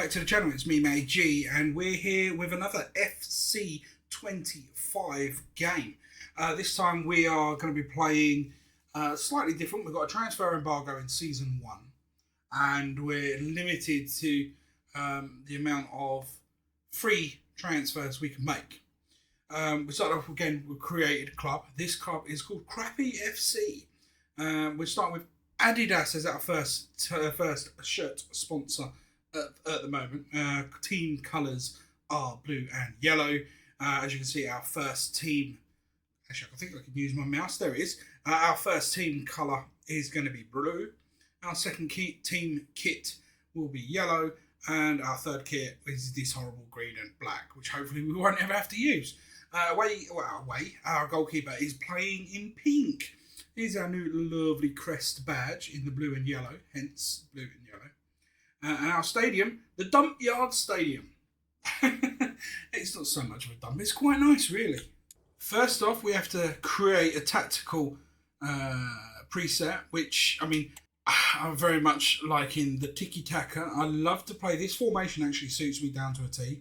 back to the channel. It's me, MattyG, and we're here with another FC25 game. This time we are going to be playing slightly different. We've got a transfer embargo in Season 1, and we're limited to the amount of free transfers we can make. We started off again, we created a club. This club is called Crappy FC. We're starting with Adidas as our first shirt sponsor at the moment. Team colours are blue and yellow. As you can see, our first team, actually I think I can use my mouse, there it is. Our first team colour is going to be blue. Our second team kit will be yellow. And our third kit is this horrible green and black, which hopefully we won't ever have to use. Our goalkeeper is playing in pink. Here's our new lovely crest badge in the blue and yellow, hence blue and yellow. And our stadium, the Dump Yard Stadium. It's not so much of a dump, it's quite nice really. First off, we have to create a tactical preset, which, I mean, I'm very much like in the tiki-taka. I love to play. This formation actually suits me down to a T.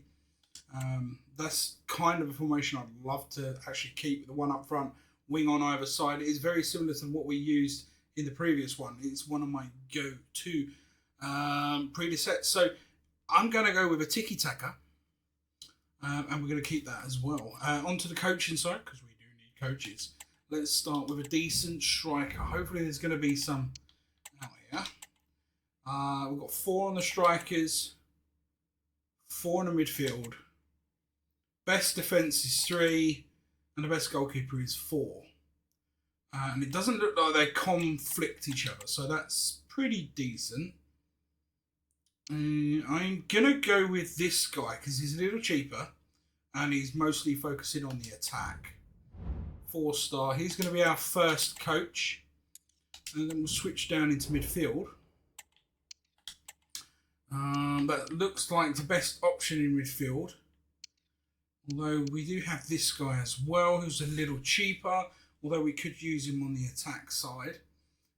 That's kind of a formation I'd love to actually keep, with the one up front, wing on either side. It is very similar to what we used in the previous one. It's one of my go-to presets. So I'm going to go with a tiki-taka, and we're going to keep that as well. Onto the coaching side, because we do need coaches. Let's start with a decent striker. Hopefully there's going to be some out here. We've got 4 on the strikers, 4 in the midfield. Best defence is 3, and the best goalkeeper is 4. And it doesn't look like they conflict each other, so that's pretty decent. I'm going to go with this guy because he's a little cheaper, and he's mostly focusing on the attack. 4-star. He's going to be our first coach. And then we'll switch down into midfield. That looks like the best option in midfield. Although we do have this guy as well, who's a little cheaper. Although we could use him on the attack side.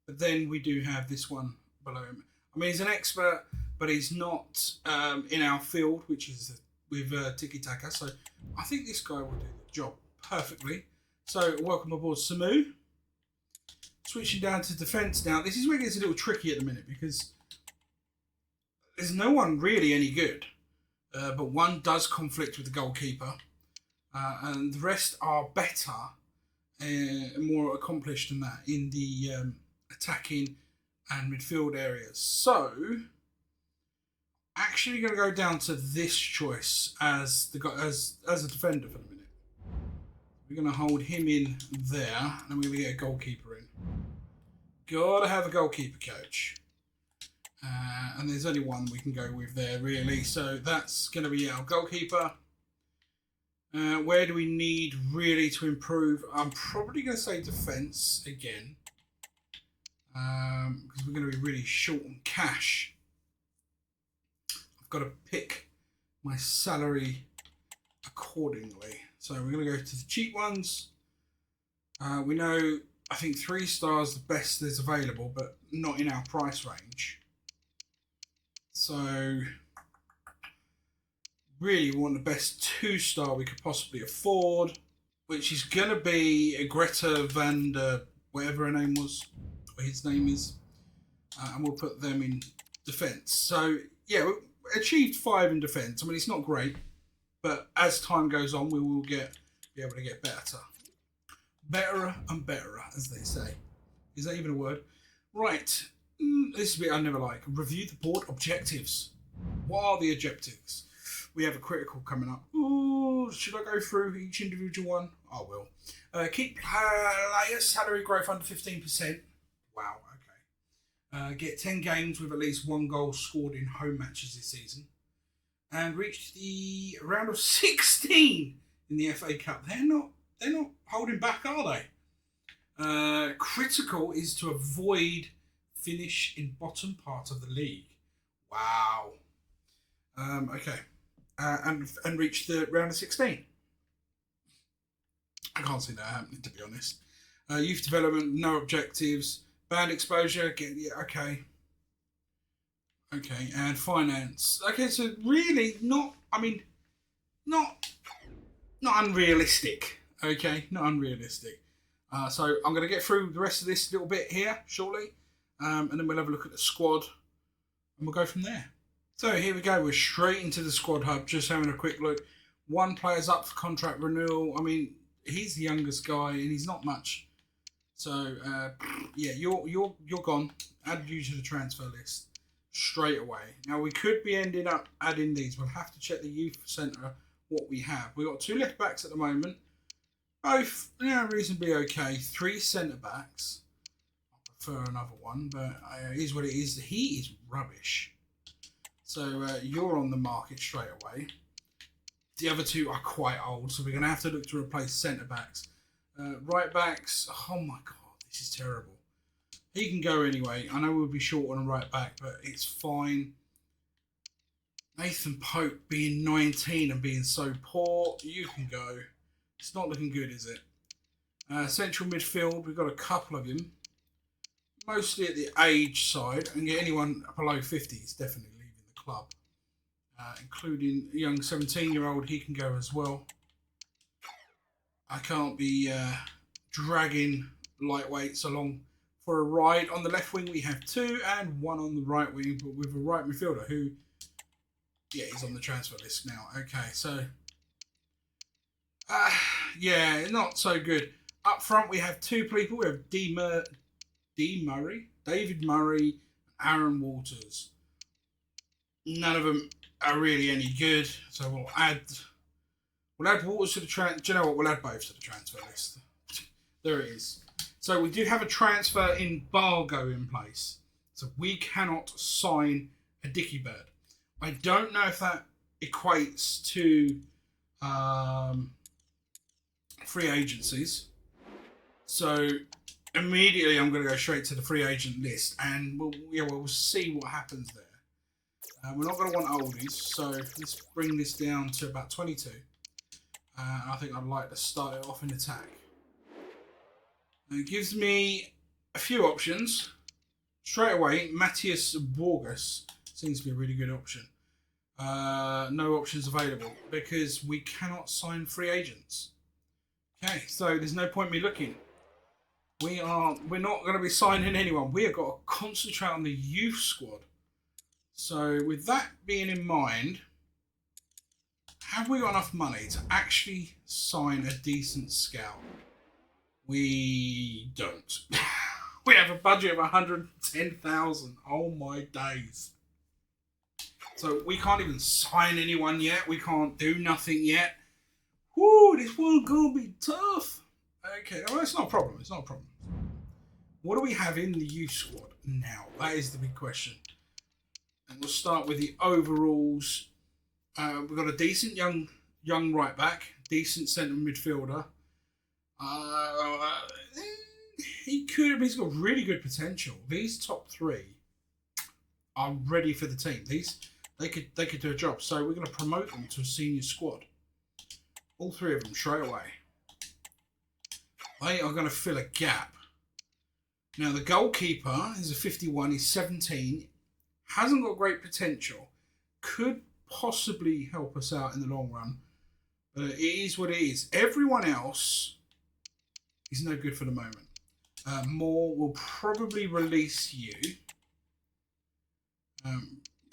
But then we do have this one below him. I mean, he's an expert, but he's not in our field, which is with tiki-taka. So I think this guy will do the job perfectly. So welcome aboard, Samu. Switching down to defence now. This is where it gets a little tricky at the minute because there's no one really any good. But one does conflict with the goalkeeper. And the rest are better and more accomplished than that in the attacking and midfield areas. So, actually going to go down to this choice as a defender for the minute. We're going to hold him in there, and we're going to get a goalkeeper in. Gotta have a goalkeeper coach. And there's only one we can go with there, really. So that's going to be our goalkeeper. Where do we need really to improve? I'm probably going to say defence again. Because we're going to be really short on cash. I've got to pick my salary accordingly. So we're going to go to the cheap ones. We know, I think 3 stars the best that's available, but not in our price range. So really want the best 2-star we could possibly afford, which is going to be a Greta van der, whatever her name was, or his name is. And we'll put them in defence. So yeah, we achieved 5 in defence. I mean, it's not great. But as time goes on, we will be able to get better. Better and better, as they say. Is that even a word? Right. This is a bit I never like. Review the board objectives. What are the objectives? We have a critical coming up. Ooh, should I go through each individual one? I will. Keep player salary growth under 15%. Wow, okay. Get 10 games with at least 1 goal scored in home matches this season. And reached the round of 16 in the FA Cup. They're not holding back, are they? Critical is to avoid finish in bottom part of the league. Wow. Okay. And reach the round of 16. I can't see that happening, to be honest. Youth development, no objectives. Band exposure, yeah, okay. Okay, and finance. Okay, so really not. I mean, not not unrealistic. Okay, not unrealistic. So I'm going to get through the rest of this little bit here shortly, and then we'll have a look at the squad, and we'll go from there. So here we go. We're straight into the squad hub. Just having a quick look. One player's up for contract renewal. I mean, he's the youngest guy, and he's not much. So yeah, you're gone. Add you to the transfer list straight away. Now we could be ending up adding these. We'll have to check the youth centre what we have. We've got 2 left backs at the moment. Both reasonably okay. 3 centre backs. I prefer another one, but it is what it is. He is rubbish. So you're on the market straight away. The other 2 are quite old, so we're going to have to look to replace centre backs. Right backs. Oh my god, this is terrible. He can go anyway. I know we'll be short on a right back, but it's fine. Nathan Pope being 19 and being so poor, you can go. It's not looking good, is it? Central midfield, we've got a couple of them. Mostly at the age side, and anyone below 50 is definitely leaving the club. Including a young 17-year-old, he can go as well. I can't be dragging lightweights along for a ride. On the left wing, we have 2 and 1 on the right wing, but with a right midfielder who, yeah, he's on the transfer list now. Okay, so, yeah, not so good. Up front, we have 2 people. We have David Murray, Aaron Walters. None of them are really any good, so we'll add Walters to the transfer. Do you know what? We'll add both to the transfer list. There it is. So we do have a transfer embargo in place, so we cannot sign a Dicky Bird. I don't know if that equates to free agencies. So immediately I'm going to go straight to the free agent list, and we'll see what happens there. We're not going to want oldies, so let's bring this down to about 22. I think I'd like to start it off in attack. It gives me a few options. Straight away, Matthias Borges seems to be a really good option. No options available because we cannot sign free agents. Okay, so there's no point me looking. We're not going to be signing anyone. We have got to concentrate on the youth squad. So with that being in mind, have we got enough money to actually sign a decent scout? We don't. We have a budget of 110,000. Oh my days. So we can't even sign anyone yet. We can't do nothing yet. Whoo, this one's gonna be tough. Okay, well, it's not a problem. It's not a problem. What do we have in the youth squad now? That is the big question. And we'll start with the overalls. We've got a decent young right back, decent centre midfielder. He's got really good potential. These top 3 are ready for the team. They could do a job. So we're going to promote them to a senior squad. All 3 of them straight away. They are going to fill a gap. Now the goalkeeper is a 51. He's 17. Hasn't got great potential. Could possibly help us out in the long run. But it is what it is. Everyone else is no good for the moment. Moore will probably release you.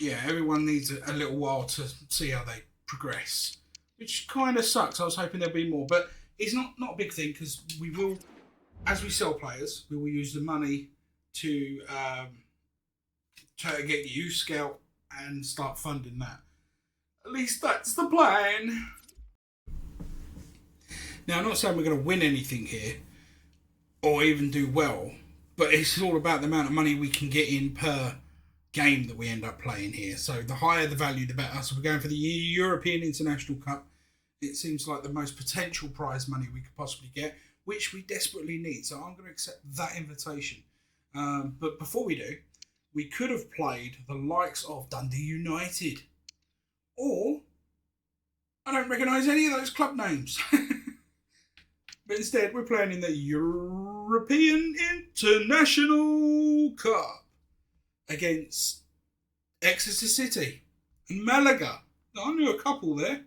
Yeah, everyone needs a little while to see how they progress. Which kind of sucks. I was hoping there'll be more. But it's not a big thing because we will, as we sell players, we will use the money to try to get you scout and start funding that. At least that's the plan. Now, I'm not saying we're going to win anything here or even do well, but it's all about the amount of money we can get in per game that we end up playing here. So the higher the value, the better. So we're going for the European International Cup. It seems like the most potential prize money we could possibly get, which we desperately need. So I'm going to accept that invitation. But before we do, we could have played the likes of Dundee United. Or, I don't recognise any of those club names. But instead, we're playing in the European International Cup against Exeter City, and Malaga. I knew a couple there.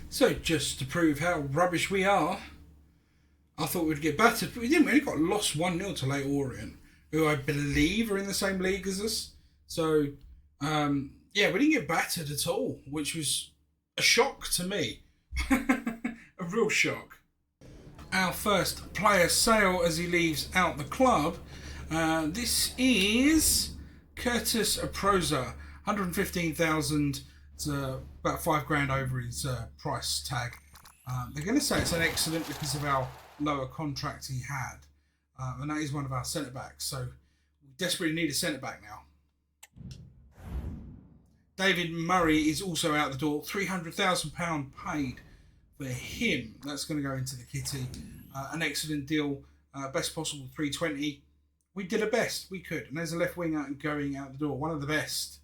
So just to prove how rubbish we are, I thought we'd get battered, but we didn't. We only got lost 1-0 to Leyton Orient, who I believe are in the same league as us. So, yeah, we didn't get battered at all, which was a shock to me. A real shock. Our first player sale as he leaves out the club. This is Curtis Aproza, 115,000. It's about $5,000 over his price tag. They're going to say it's an excellent because of how lower contract he had, and that is one of our centre backs. So we desperately need a centre back now. David Murray is also out the door. £300,000 paid for him. That's going to go into the kitty. An excellent deal. Best possible 320. We did our best we could, and there's a left winger going out the door. One of the best.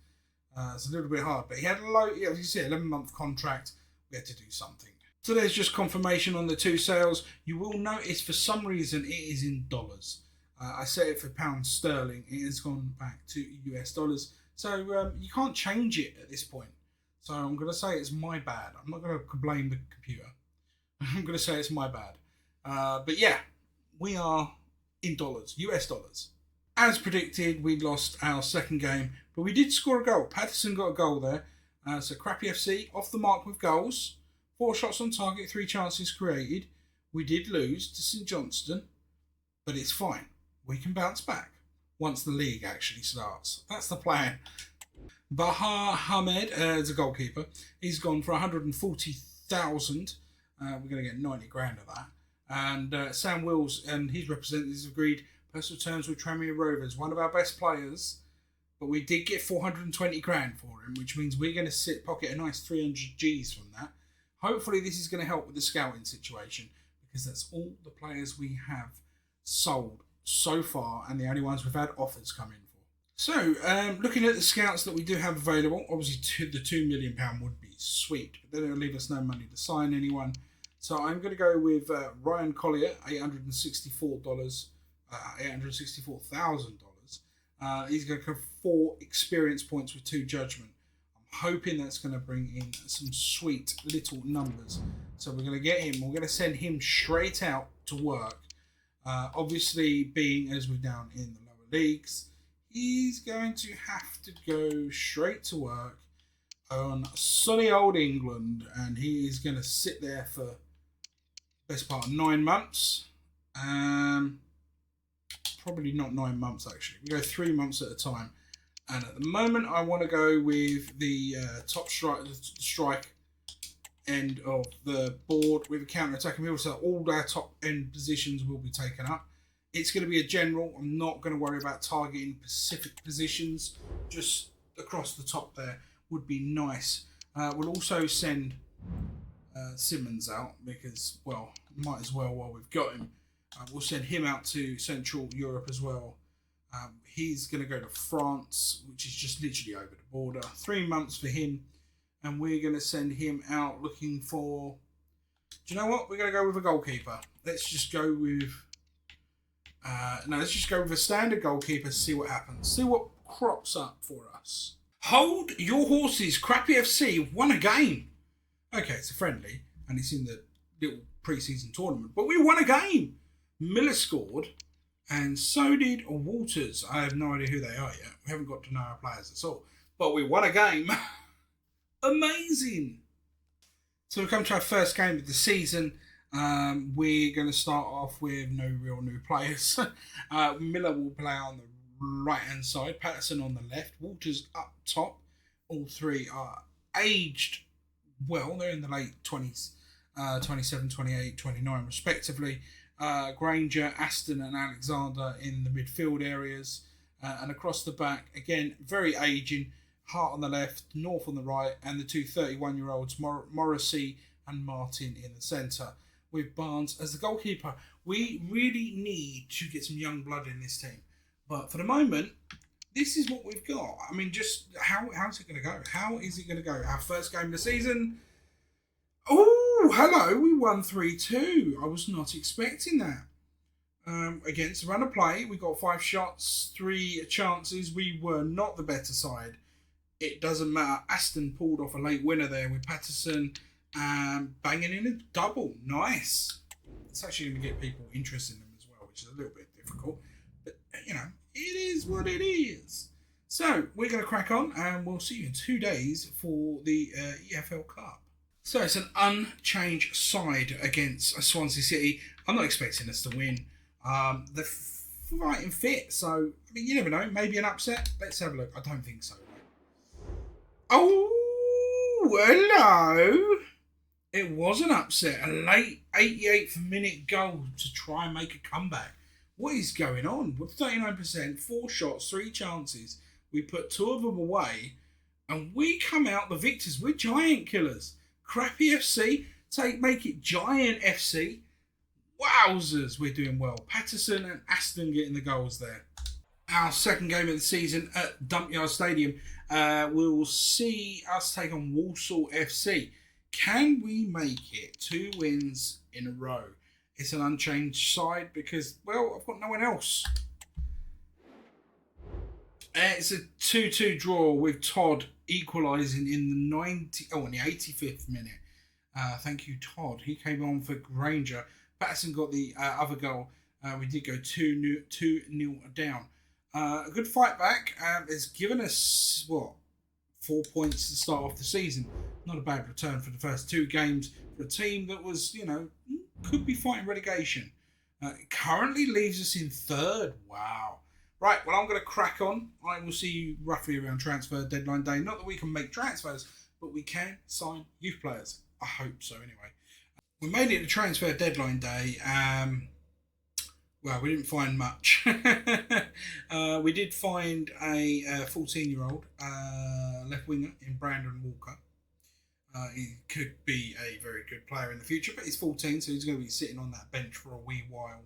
It's a little bit hard, but he had a low, as you see, 11-month contract. We had to do something. So there's just confirmation on the two sales. You will notice for some reason it is in dollars. I set it for pounds sterling. It has gone back to US dollars. So you can't change it at this point. So I'm going to say it's my bad. I'm not going to blame the computer. I'm going to say it's my bad. But yeah, we are in dollars, US dollars. As predicted, we lost our second game, but we did score a goal. Patterson got a goal there. So Crappy FC off the mark with goals. 4 shots on target, 3 chances created. We did lose to St Johnstone, but it's fine. We can bounce back once the league actually starts. That's the plan. Bahar Hamed is a goalkeeper. He's gone for 140,000. We're going to get 90 grand of that. And Sam Wills and his representatives agreed personal terms with Tranmere Rovers, one of our best players. But we did get 420 grand for him, which means we're going to pocket a nice 300 G's from that. Hopefully this is going to help with the scouting situation, because that's all the players we have sold so far and the only ones we've had offers come in for. So, looking at the scouts that we do have available, obviously the £2 million would be sweet, but then it'll leave us no money to sign anyone. So I'm going to go with Ryan Collier, $864,000. He's going to have 4 experience points with 2 judgment. Hoping that's going to bring in some sweet little numbers. So we're going to get him. We're going to send him straight out to work. Obviously, being as we're down in the lower leagues, he's going to have to go straight to work on sunny old England, and he is going to sit there for the best part of 9 months. Probably not 9 months actually. We go 3 months at a time. And at the moment, I want to go with the top strike end of the board with a counter-attacking midfielder. So all our top end positions will be taken up. It's going to be a general. I'm not going to worry about targeting specific positions. Just across the top there would be nice. We'll also send Simmons out because, well, might as well while we've got him. We'll send him out to Central Europe as well. He's going to go to France, which is just literally over the border. 3 months for him. And we're going to send him out looking for... Do you know what? We're going to go with a goalkeeper. Let's just go with... let's just go with a standard goalkeeper to see what happens. See what crops up for us. Hold your horses. Crappy FC won a game. Okay, it's a friendly. And it's in the little pre-season tournament. But we won a game. Miller scored. And so did Walters. I have no idea who they are yet. We haven't got to know our players at all. But we won a game. Amazing. So we come to our first game of the season. We're going to start off with no real new players. Miller will play on the right-hand side. Patterson on the left. Walters up top. All 3 are aged well. They're in the late 20s. 27, 28, 29 respectively. Granger, Aston and Alexander in the midfield areas, and across the back, again, very aging, Hart on the left, North on the right, and the 2 31-year-olds, Morrissey and Martin in the centre, with Barnes as the goalkeeper. We really need to get some young blood in this team, but for the moment, this is what we've got. I mean, just how's it going to go? How is it going to go? Our first game of the season. Oh, hello, we won 3-2. I was not expecting that. Against a run of play, we got 5 shots, 3 chances. We were not the better side. it doesn't matter. Aston pulled off a late winner there with Patterson banging in a double. Nice. It's actually going to get people interested in them as well, which is a little bit difficult. But, you know, it is what it is. So, we're going to crack on, and we'll see you in 2 days for the EFL Cup. So, it's an unchanged side against Swansea City. I'm not expecting us to win. They're fighting fit, so, I mean, you never know. Maybe an upset. Let's have a look. I don't think so. Oh, hello. It was an upset. A late 88th minute goal to try and make a comeback. What is going on? With 39%, 4 shots, 3 chances. We put 2 of them away, and we come out the victors. We're giant killers. Crappy FC, make it giant FC. Wowzers, we're doing well. Patterson and Aston getting the goals there. Our second game of the season at Dump-Yard Stadium, we'll see us take on Walsall FC. Can we make it 2 wins in a row? It's an unchanged side because, well, I've got no one else. It's a 2-2 draw with Todd equalising in the 85th minute. Thank you, Todd. He came on for Granger. Patterson got the other goal. We did go 2-0 down. A good fight back. It's given us, 4 points to start off the season. Not a bad return for the first 2 games for a team that was, could be fighting relegation. It currently leaves us in 3rd. Wow. Right, well, I'm going to crack on. I will see you roughly around transfer deadline day. Not that we can make transfers, but we can sign youth players. I hope so, anyway. We made it to transfer deadline day. Well, we didn't find much. We did find a 14-year-old left winger in Brandon Walker. He could be a very good player in the future, but he's 14, so he's going to be sitting on that bench for a wee while.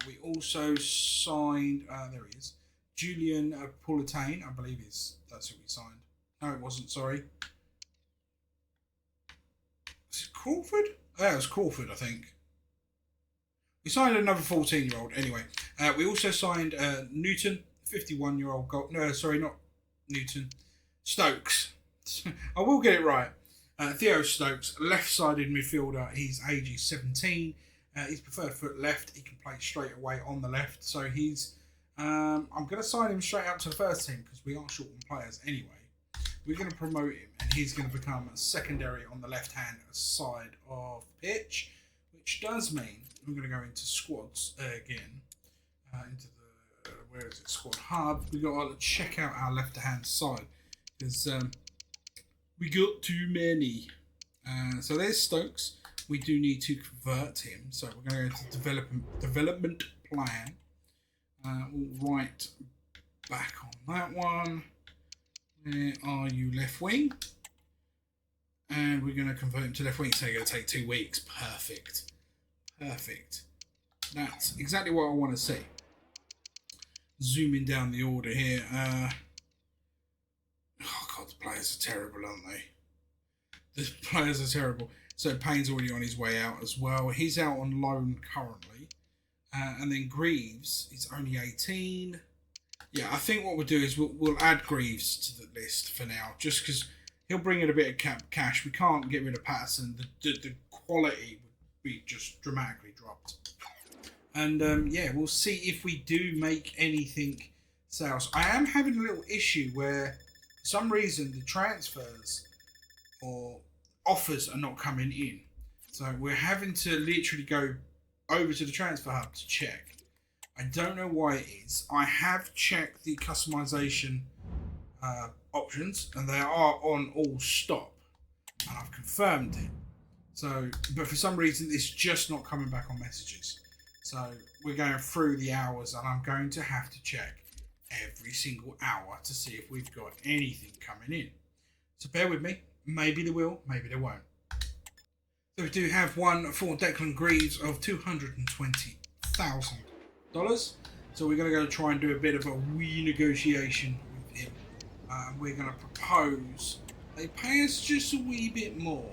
We also signed, there he is, Julian Paulatane, I believe that's who we signed. No, it wasn't, sorry. Was it Crawford? Oh, it was Crawford, I think. We signed another 14-year-old. Anyway, we also signed Newton, 51-year-old goal. No, sorry, not Newton. Stokes. I will get it right. Theo Stokes, left-sided midfielder. His age is 17. His preferred foot left. He can play straight away on the left. So he's... I'm going to sign him straight up to the first team because we are short on players anyway. We're going to promote him and he's going to become a secondary on the left-hand side of the pitch, which does mean we're going to go into squads again. Into the... where is it? Squad hub. We've got to check out our left-hand side because we got too many. So there's Stokes. We do need to convert him. So we're going to go to development plan. We'll right back on that one. Where are you, left wing? And we're going to convert him to left wing. So it's going to take 2 weeks. Perfect. Perfect. That's exactly what I want to see. Zooming down the order here. Oh God, the players are terrible, aren't they? The players are terrible. So Payne's already on his way out as well. He's out on loan currently. And then Greaves is only 18. Yeah, I think what we'll do is we'll add Greaves to the list for now. Just because he'll bring in a bit of cash. We can't get rid of Patterson. The quality would be just dramatically dropped. And yeah, we'll see if we do make anything sales. I am having a little issue where for some reason the transfers or offers are not coming in. So we're having to literally go over to the transfer hub to check. I don't know why it is. I have checked the customization options and they are on all stop. And I've confirmed it. So, but for some reason it's just not coming back on messages. So we're going through the hours and I'm going to have to check every single hour to see if we've got anything coming in. So bear with me. Maybe they will, maybe they won't. So we do have one for Declan Greaves of $220,000. So we're going to go try and do a bit of a renegotiation with him. We're going to propose they pay us just a wee bit more.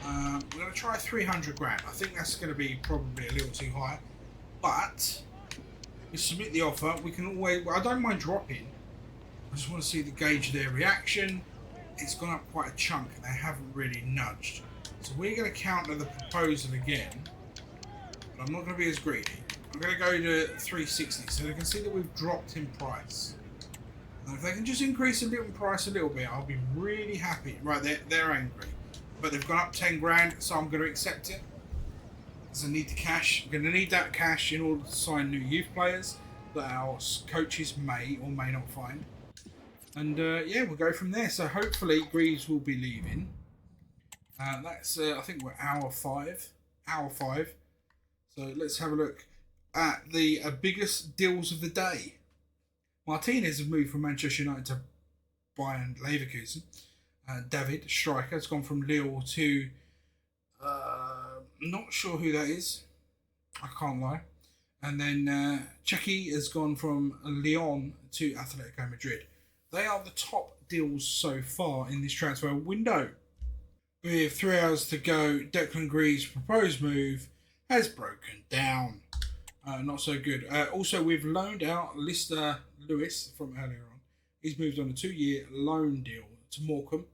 We're going to try 300 grand. I think that's going to be probably a little too high. But we submit the offer. We can always. I don't mind dropping I just want to see the gauge of their reaction. It's gone up quite a chunk and they haven't really nudged. So we're going to counter the proposal again. But I'm not going to be as greedy. I'm going to go to 360 so they can see that we've dropped in price. And if they can just increase the little price a little bit, I'll be really happy. Right, they're angry. But they've gone up 10 grand, so I'm going to accept it. Because I need the cash. I'm going to need that cash in order to sign new youth players that our coaches may or may not find. And yeah, we'll go from there. So hopefully Greaves will be leaving. That's, I think we're hour 5. Hour 5. So let's have a look at the biggest deals of the day. Martinez has moved from Manchester United to Bayern Leverkusen. David, striker, has gone from Lille to... not sure who that is. I can't lie. And then Chucky has gone from Lyon to Atletico Madrid. They are the top deals so far in this transfer window. With 3 hours to go, Declan Greaves' proposed move has broken down. Not so good. Also, we've loaned out Lister Lewis from earlier on. He's moved on a 2-year loan deal to Morecambe,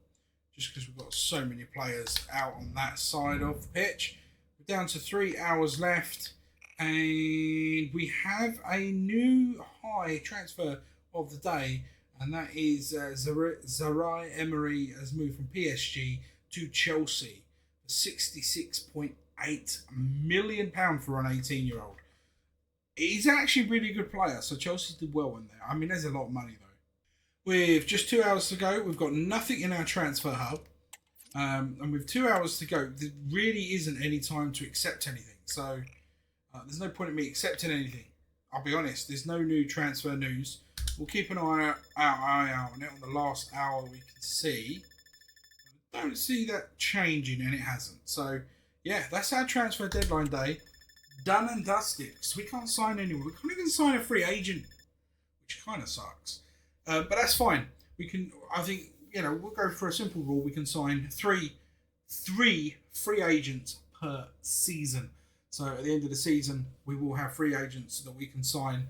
just because we've got so many players out on that side of the pitch. We're down to 3 hours left, and we have a new high transfer of the day, and that is Zaire Emery has moved from PSG to Chelsea for £66.8 million for an 18-year-old. He's actually a really good player, so Chelsea did well in there. I mean, there's a lot of money, though. With just 2 hours to go, we've got nothing in our transfer hub. And with 2 hours to go, there really isn't any time to accept anything. So there's no point in me accepting anything. I'll be honest, there's no new transfer news. We'll keep an eye out on it. On the last hour we can see. I don't see that changing, and it hasn't. So, yeah, that's our transfer deadline day. Done and dusted. So we can't sign anyone. We can't even sign a free agent, which kind of sucks. But that's fine. We can. I think we'll go for a simple rule. We can sign three free agents per season. So at the end of the season, we will have free agents that we can sign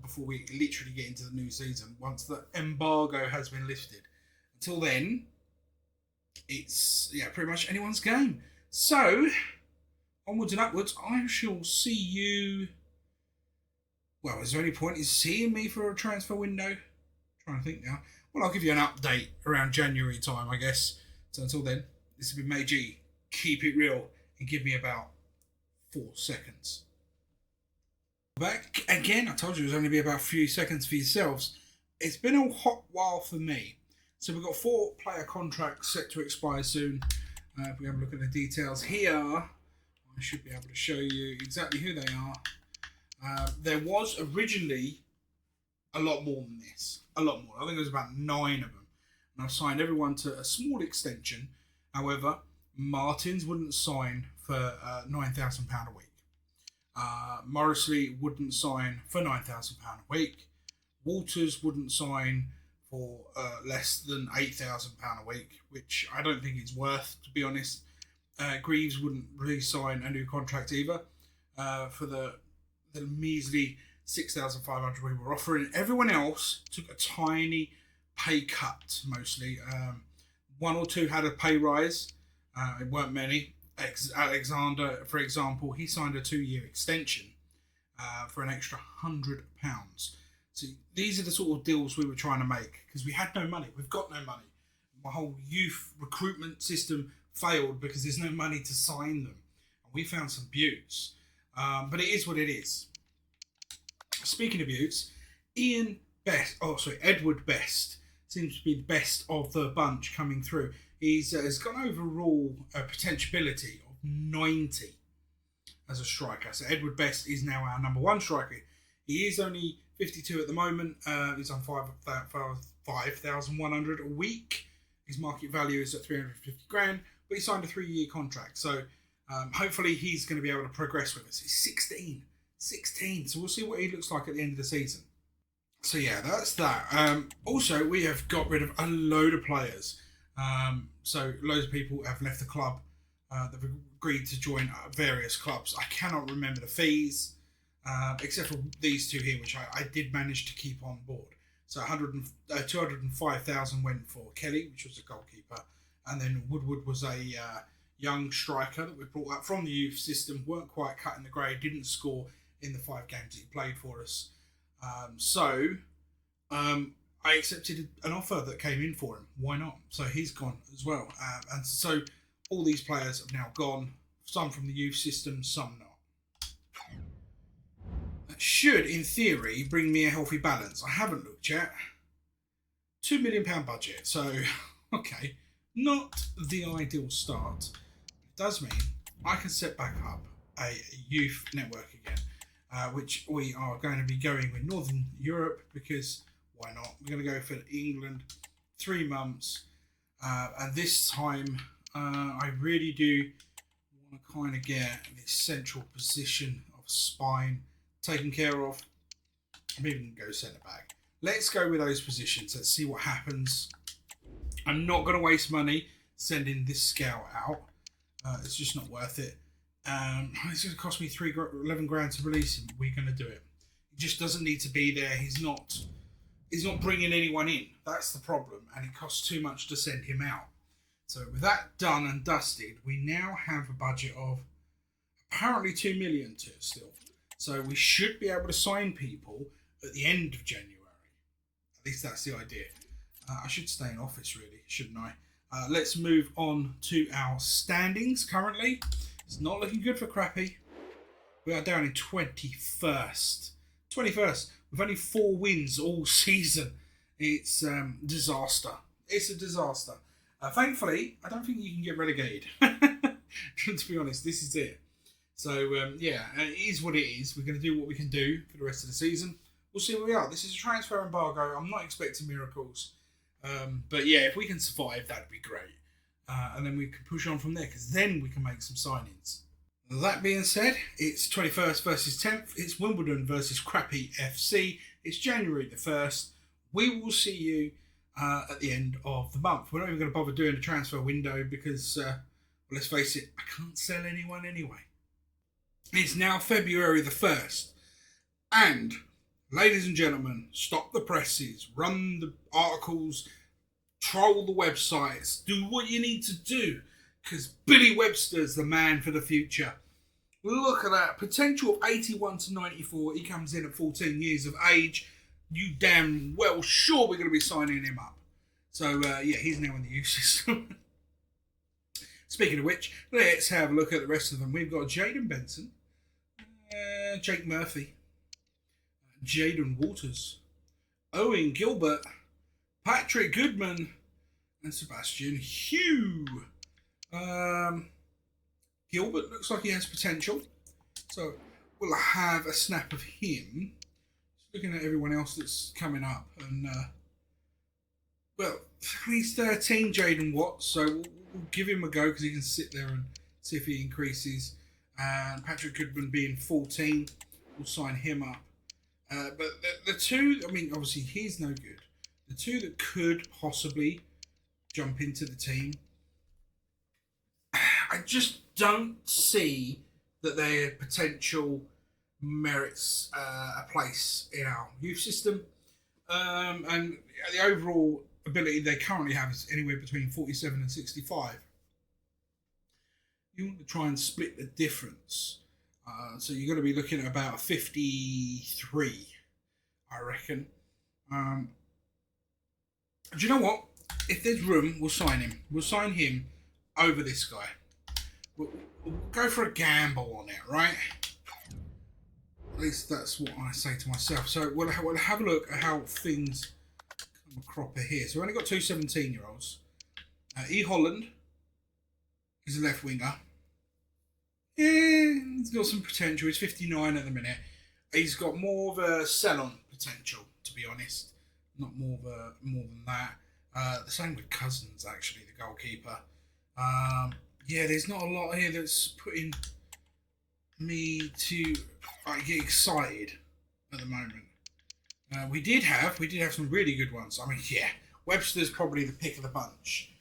before we literally get into the new season. Once the embargo has been lifted. Until then, it's pretty much anyone's game. So onwards and upwards. I shall see you. Well, is there any point in seeing me for a transfer window? Trying to think now. Well, I'll give you an update around January time, I guess. So until then, this has been MattyG. Keep it real and give me about 4 seconds. Back again. I told you it was only be about a few seconds for yourselves. It's been a hot while for me. So we've got 4 player contracts set to expire soon. If we have a look at the details here, I should be able to show you exactly who they are. There was originally a lot more than this. A lot more. I think there was about 9 of them. And I've signed everyone to a small extension. However, Martins wouldn't sign for £9,000 a week. Morrisley wouldn't sign for £9,000 a week. Walters wouldn't sign for less than £8,000 a week, which I don't think it's worth, to be honest. Greaves wouldn't really sign a new contract either for the measly 6,500 we were offering. Everyone else took a tiny pay cut, mostly. 1 or 2 had a pay rise. It weren't many. Alexander, for example, he signed a 2-year extension for an extra £100. So these are the sort of deals we were trying to make because we had no money. We've got no money. My whole youth recruitment system failed because there's no money to sign them. And we found some beauts. But it is what it is. Speaking of youths, Edward Best seems to be the best of the bunch coming through. Has got an overall potentiality of 90 as a striker. So Edward Best is now our number 1 striker. He is only 52 at the moment. He's on 5,100 a week. His market value is at 350 grand, but he signed a 3-year contract. So hopefully he's going to be able to progress with us. He's 16. So we'll see what he looks like at the end of the season. So yeah, that's that. Also, we have got rid of a load of players. So loads of people have left the club. They've agreed to join various clubs. I cannot remember the fees, except for these 2 here, which I did manage to keep on board. So 205,000 went for Kelly, which was a goalkeeper, and then Woodward was a young striker that we brought up from the youth system. Weren't quite cutting the grade, didn't score in the 5 games that he played for us. I accepted an offer that came in for him. Why not? So he's gone as well, and so all these players have now gone. Some from the youth system, some not. That should, in theory, bring me a healthy balance. I haven't looked yet. £2 million budget. So, okay, not the ideal start. It does mean I can set back up a youth network again, which we are going to be going with Northern Europe because why not? We're going to go for England, 3 months, and this time I really do want to kind of get this central position of spine taken care of. Maybe we can go centre back. Let's go with those positions. Let's see what happens. I'm not going to waste money sending this scout out. It's just not worth it. It's going to cost me 11 grand to release him. We're going to do it. He just doesn't need to be there. He's not bringing anyone in. That's the problem. And it costs too much to send him out. So with that done and dusted, we now have a budget of apparently 2 million to it still. So we should be able to sign people at the end of January. At least that's the idea. I should stay in office really, shouldn't I? Let's move on to our standings currently. It's not looking good for Crappy. We are down in 21st. 21st. With only 4 wins all season. It's disaster. It's a disaster. Thankfully, I don't think you can get relegated. To be honest, this is it. So, yeah, it is what it is. We're going to do what we can do for the rest of the season. We'll see where we are. This is a transfer embargo. I'm not expecting miracles. But, yeah, if we can survive, that'd be great. And then we can push on from there, because then we can make some signings. That being said, it's 21st versus 10th. It's Wimbledon versus Crappy FC. It's January the 1st. We will see you at the end of the month. We're not even going to bother doing a transfer window because, well, let's face it, I can't sell anyone anyway. It's now February the 1st. And, ladies and gentlemen, stop the presses, run the articles, troll the websites, do what you need to do. Because Billy Webster's the man for the future. Look at that. Potential of 81 to 94. He comes in at 14 years of age. You damn well sure we're going to be signing him up. So, yeah, he's now in the youth system. Speaking of which, let's have a look at the rest of them. We've got Jaden Benson, Jake Murphy, Jaden Waters, Owen Gilbert, Patrick Goodman, and Sebastian Hugh. Gilbert looks like he has potential. So we'll have a snap of him. Just looking at everyone else that's coming up. And, well, he's 13, Jaden Watts. So we'll give him a go because he can sit there and see if he increases. And Patrick Goodman being 14, we'll sign him up. But the two, I mean, obviously he's no good. The two that could possibly jump into the team, I just don't see that their potential merits a place in our youth system. And the overall ability they currently have is anywhere between 47 and 65. You want to try and split the difference. So you're going to be looking at about 53, I reckon. Do you know what? If there's room, we'll sign him. We'll sign him over this guy. We'll go for a gamble on it, right? At least that's what I say to myself. So we'll have a look at how things come a cropper here. So we've only got 2 17-year-olds. E. Holland is a left winger. Yeah, he's got some potential. He's 59 at the minute. He's got more of a sell-on potential, to be honest. Not more than that. The same with Cousins, actually, the goalkeeper. Yeah, there's not a lot here that's putting me to get excited at the moment. We did have some really good ones. I mean, yeah, Webster's probably the pick of the bunch,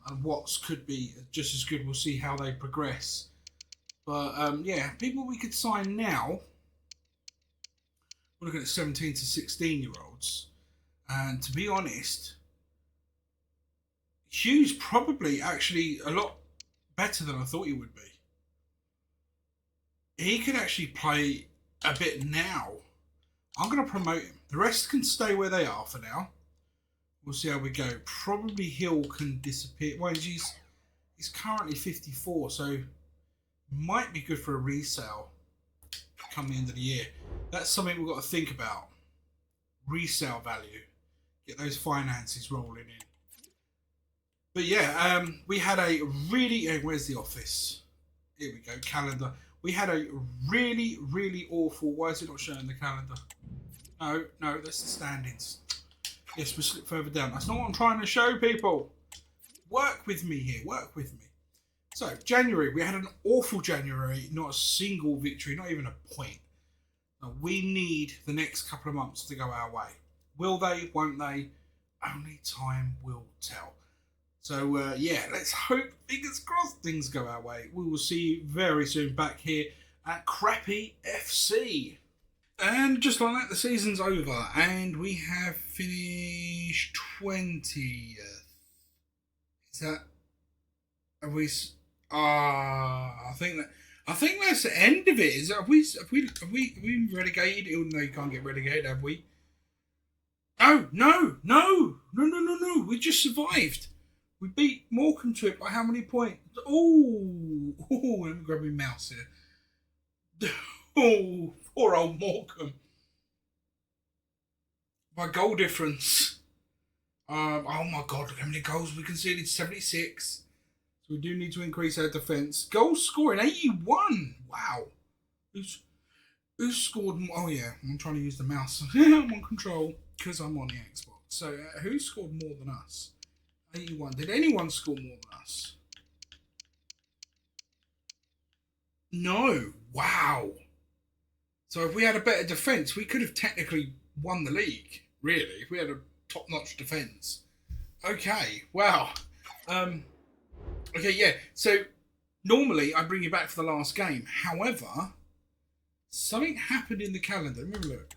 and Watts could be just as good. We'll see how they progress. But yeah, people we could sign now. We're looking at 17 to 16-year-olds. And to be honest, Hugh's probably actually a lot better than I thought he would be. He can actually play a bit now. I'm going to promote him. The rest can stay where they are for now. We'll see how we go. Probably Hill can disappear. Well, he's currently 54, so might be good for a resale come the end of the year. That's something we've got to think about. Resale value. Get those finances rolling in. But yeah, we had a really... where's the office? Here we go, calendar. We had a really, really awful... Why is it not showing the calendar? No, that's the standings. Yes, we'll slip further down. That's not what I'm trying to show people. Work with me here. Work with me. So, January. We had an awful January. Not a single victory. Not even a point. Now, we need the next couple of months to go our way. Will they? Won't they? Only time will tell. So, yeah, let's hope, fingers crossed, things go our way. We will see you very soon back here at Crappy FC. And just like that, the season's over, and we have finished 20th. Is that? Are we? I think that's the end of it. Is that, have we been relegated? Even though you can't get relegated, have we? No. We just survived. We beat Morecambe to it by how many points? Oh, let me grab my mouse here. Oh, poor old Morecambe. By goal difference. Oh my God, look how many goals we conceded. 76. So we do need to increase our defence. Goal scoring, 81. Wow. Who scored more? Oh yeah, I'm trying to use the mouse. I'm on control because I'm on the Xbox. So who scored more than us? 81. Did anyone score more than us? No. Wow. So if we had a better defence, we could have technically won the league, really, if we had a top-notch defence. Okay, wow. Okay, yeah. So normally I bring you back for the last game. However, something happened in the calendar. Let me have a look.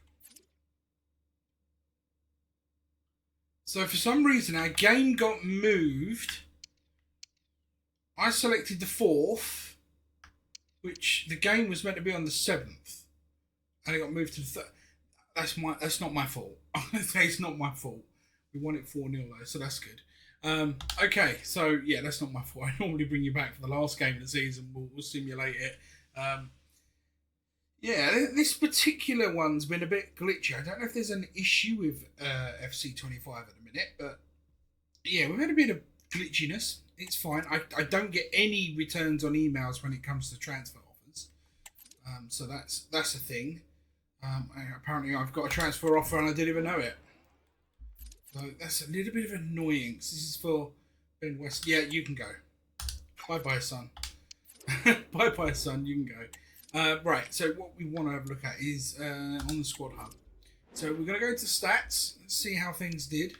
So for some reason our game got moved. I selected the 4th, which the game was meant to be on the 7th, and it got moved to the 3rd. That's not my fault. It's not my fault. We won it 4-0 though, so that's good. Okay, so yeah, that's not my fault. I normally bring you back for the last game of the season. We'll simulate it. Yeah, this particular one's been a bit glitchy. I don't know if there's an issue with FC25 at the minute, but yeah, we've had a bit of glitchiness. It's fine. I don't get any returns on emails when it comes to transfer offers, so that's a thing. Apparently, I've got a transfer offer and I didn't even know it. So that's a little bit of annoying. This is for Ben West. Yeah, you can go. Bye, son. Bye, son. You can go. Right, so what we want to have a look at is on the squad hub. So we're going to go to stats, see how things did.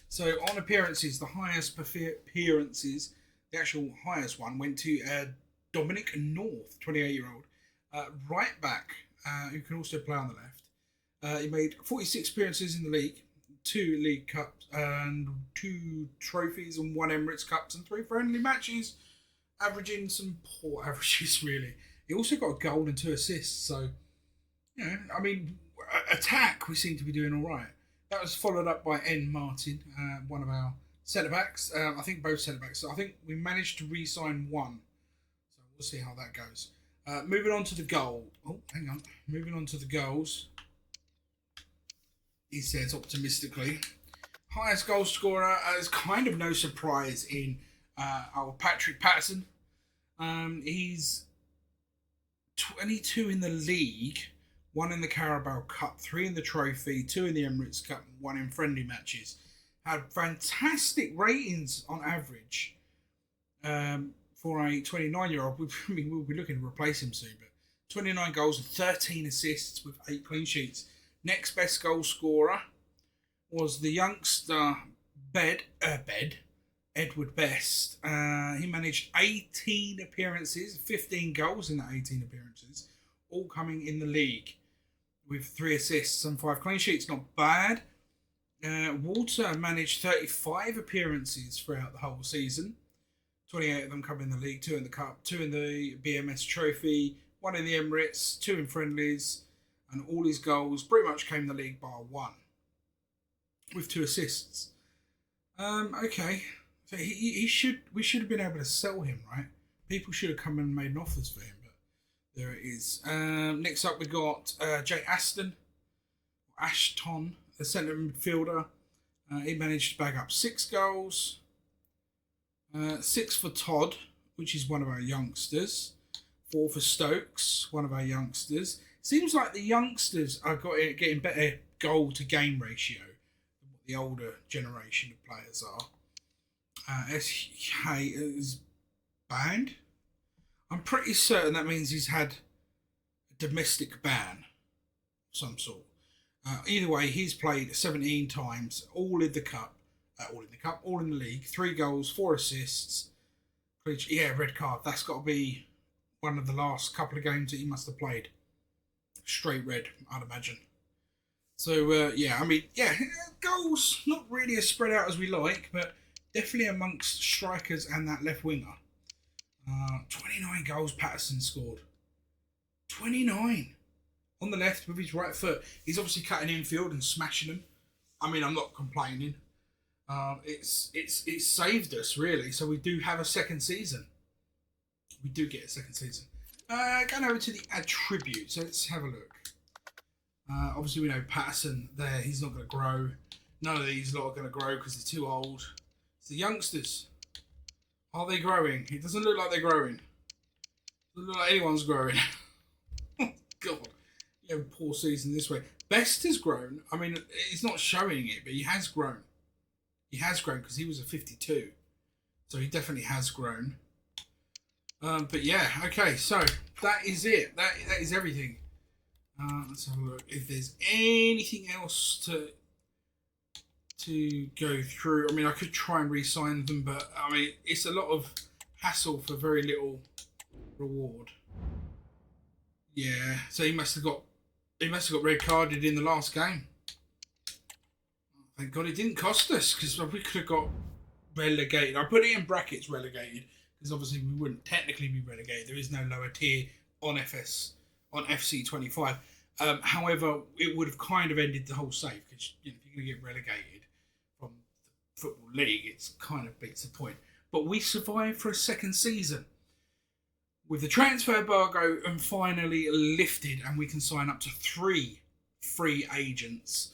So on appearances, the highest appearances, the actual highest one, went to Dominic North, 28-year-old. Right back, who can also play on the left. He made 46 appearances in the league, 2 League Cups, and 2 trophies and 1 Emirates Cups and 3 friendly matches, averaging some poor averages, really. He also got a goal and 2 assists, so, you know, I mean, attack, we seem to be doing all right. That was followed up by N. Martin, one of our centre-backs. I think both centre-backs. So I think we managed to re-sign 1. So we'll see how that goes. Moving on to the goal. Oh, hang on. Moving on to the goals. He says optimistically. Highest goal scorer is kind of no surprise in our Patrick Patterson. He's 22 in the league, 1 in the Carabao Cup, 3 in the Trophy, 2 in the Emirates Cup, 1 in friendly matches. Had fantastic ratings on average for a 29-year-old. We'll be looking to replace him soon, but 29 goals and 13 assists with 8 clean sheets. Next best goal scorer was the youngster Edward Best. He managed 18 appearances, 15 goals in that 18 appearances, all coming in the league with 3 assists and 5 clean sheets. Not bad. Walter managed 35 appearances throughout the whole season. 28 of them come in the league, 2 in the cup, 2 in the BMS trophy, 1 in the Emirates, 2 in friendlies, and all his goals pretty much came in the league bar 1, with 2 assists. Okay, so we should have been able to sell him, right? People should have come and made offers for him, but there it is. Next up we got Jay Ashton, the centre midfielder. He managed to bag up 6 goals. 6 for Todd, which is one of our youngsters. 4 for Stokes, one of our youngsters. Seems like the youngsters are getting better goal to game ratio than what the older generation of players are. SK is banned. I'm pretty certain that means he's had a domestic ban of some sort. Either way, he's played 17 times, all in the cup, all in the league. 3 goals, 4 assists. Yeah, red card. That's got to be one of the last couple of games that he must have played. Straight red, I'd imagine. So, goals, not really as spread out as we like, but definitely amongst strikers and that left winger. 29 goals Patterson scored. 29. On the left with his right foot. He's obviously cutting infield and smashing them. I mean, I'm not complaining. It's saved us, really. So we do have a second season. We do get a second season. Going over to the attributes. So let's have a look. Obviously, we know Patterson there. He's not going to grow. None of these lot are going to grow because they're too old. It's the youngsters. Are they growing? It doesn't look like they're growing. It doesn't look like anyone's growing. Oh, God. Yeah, poor season this way. Best has grown. I mean, he's not showing it, but he has grown. He has grown because he was a 52. So he definitely has grown. But yeah, okay, so that is it. That is everything. Let's have a look if there's anything else to go through. I mean, I could try and re-sign them, but I mean, it's a lot of hassle for very little reward. Yeah, so he must have got red carded in the last game. Thank God it didn't cost us, because we could have got relegated. I put it in brackets relegated, because obviously we wouldn't technically be relegated. There is no lower tier on FC25. However, it would have kind of ended the whole save, because if you're going to get relegated from the Football League, it kind of beats the point. But we survived for a second season, with the transfer embargo and finally lifted, and we can sign up to 3 free agents,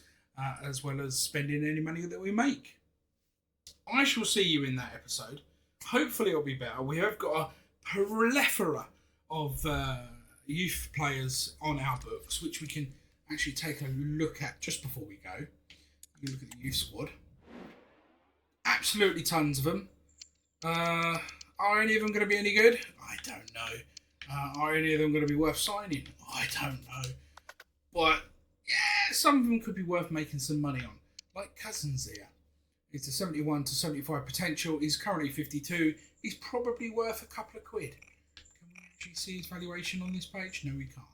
as well as spending any money that we make. I shall see you in that episode. Hopefully it'll be better. We have got a plethora of youth players on our books, which we can actually take a look at just before we go. You can look at the youth squad. Absolutely tons of them. Are any of them going to be any good? I don't know. Are any of them going to be worth signing? I don't know. But yeah, some of them could be worth making some money on. Like Cousins here. He's a 71 to 75 potential. He's currently 52. He's probably worth a couple of quid. Can we actually see his valuation on this page? No, we can't.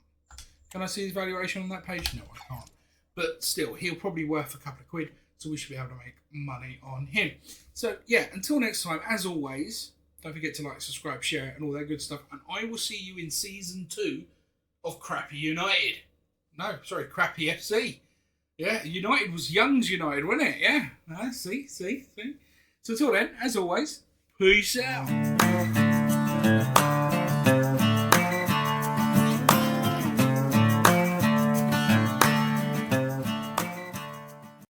Can I see his valuation on that page? No, I can't. But still, he'll probably worth a couple of quid. So we should be able to make money on him. So yeah, until next time, as always, don't forget to like, subscribe, share, and all that good stuff. And I will see you in season 2 of Crappy United. No, sorry, Crappy FC. Yeah, United was Young's United, wasn't it? Yeah. See. So until then, as always, peace out.